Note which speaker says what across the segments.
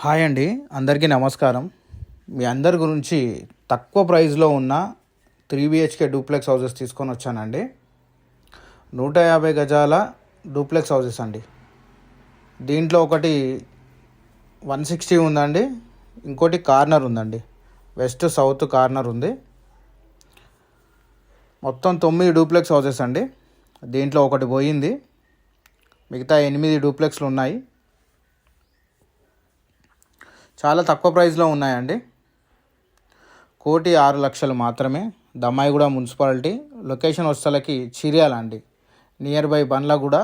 Speaker 1: Hi అండి, అందరికీ నమస్కారం. మీ అందరి గురించి తక్కువ ప్రైస్లో ఉన్న 3 BHK డూప్లెక్స్ హౌసెస్ తీసుకొని వచ్చానండి. 150 గజాల డూప్లెక్స్ హౌసెస్ అండి. దీంట్లో ఒకటి 160 ఉందండి, ఇంకోటి కార్నర్ ఉందండి, వెస్ట్ సౌత్ కార్నర్ ఉంది. మొత్తం 9 డూప్లెక్స్ హౌసెస్ అండి. దీంట్లో ఒకటి పోయింది, మిగతా 8 డూప్లెక్స్లు ఉన్నాయి. చాలా తక్కువ ప్రైస్లో ఉన్నాయండి. 1,06,00,000 మాత్రమే. దమ్మాయిగూడ మున్సిపాలిటీ. లొకేషన్ వస్తలకి చిర్యాల అండి, నియర్ బై బండ్లగూడ,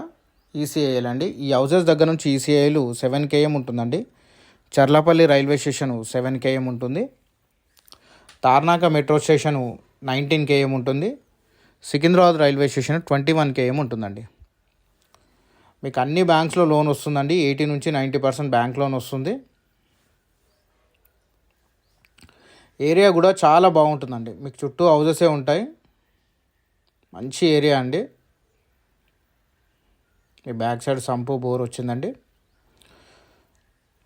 Speaker 1: ఈసీఐఎల్ అండి. ఈ హౌసెస్ దగ్గర నుంచి ఈసీఐఎల్ 7 km ఉంటుందండి. చర్లపల్లి రైల్వే స్టేషను 7 km ఉంటుంది. తార్నాక మెట్రో స్టేషను 19 km ఉంటుంది. సికింద్రాబాద్ రైల్వే స్టేషన్ 21 km ఉంటుందండి. మీకు అన్ని బ్యాంక్స్లో లోన్ వస్తుందండి. 80 నుంచి 90% బ్యాంక్ లోన్ వస్తుంది. ఏరియా కూడా చాలా బాగుంటుందండి. మీకు చుట్టూ హౌజెసే ఉంటాయి. మంచి ఏరియా అండి. ఈ బ్యాక్ సైడ్ సంపు బోర్ వచ్చిందండి.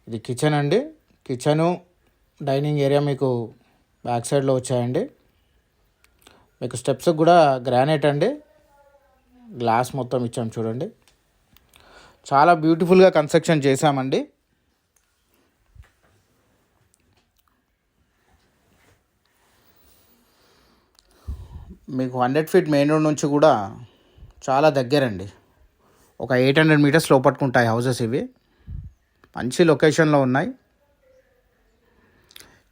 Speaker 1: ఇది కిచెన్ అండి. కిచెను డైనింగ్ ఏరియా మీకు బ్యాక్ సైడ్లో వచ్చాయండి. మీకు స్టెప్స్ కూడా గ్రానైట్ అండి. గ్లాస్ మొత్తం ఇచ్చాం చూడండి. చాలా బ్యూటిఫుల్గా కన్స్ట్రక్షన్ చేశామండి. మీకు 100 feet మెయిన్ రోడ్ నుంచి కూడా చాలా దగ్గరండి. ఒక 800 meters లోపట్టుకుంటాయి హౌసెస్ ఇవి. మంచి లొకేషన్లో ఉన్నాయి.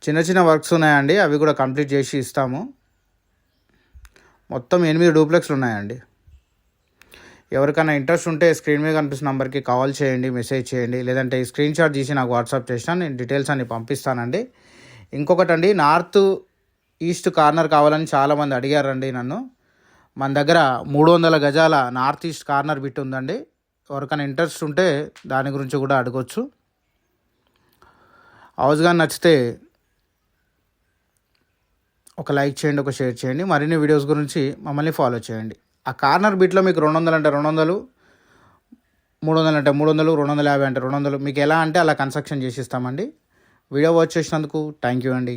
Speaker 1: చిన్న చిన్న వర్క్స్ ఉన్నాయండి, అవి కూడా కంప్లీట్ చేసి ఇస్తాము. మొత్తం 8 డూప్లెక్స్లు ఉన్నాయండి. ఎవరికైనా ఇంట్రెస్ట్ ఉంటే స్క్రీన్ మీద కనిపిస్తున్న నెంబర్కి కాల్ చేయండి, మెసేజ్ చేయండి, లేదంటే స్క్రీన్ షాట్ తీసి నాకు వాట్సాప్ చేసినా నేను డీటెయిల్స్ అన్ని పంపిస్తానండి. ఇంకొకటండి, నార్త్ ఈస్ట్ కార్నర్ కావాలని చాలామంది అడిగారండి నన్ను. మన దగ్గర 300 గజాల నార్త్ ఈస్ట్ కార్నర్ బిట్ ఉందండి. ఎవరికైనా ఇంట్రెస్ట్ ఉంటే దాని గురించి కూడా అడగొచ్చు. హౌస్ కానీ నచ్చితే ఒక లైక్ చేయండి, ఒక షేర్ చేయండి. మరిన్ని వీడియోస్ గురించి మమ్మల్ని ఫాలో చేయండి. ఆ కార్నర్ బిట్లో మీకు 200 అంటే 200, 300 అంటే 300, 250 అంటే 200, మీకు ఎలా అంటే అలా కన్స్ట్రక్షన్ చేసి ఇస్తామండి. వీడియో వాచ్ చేసినందుకు థ్యాంక్ యూ అండి.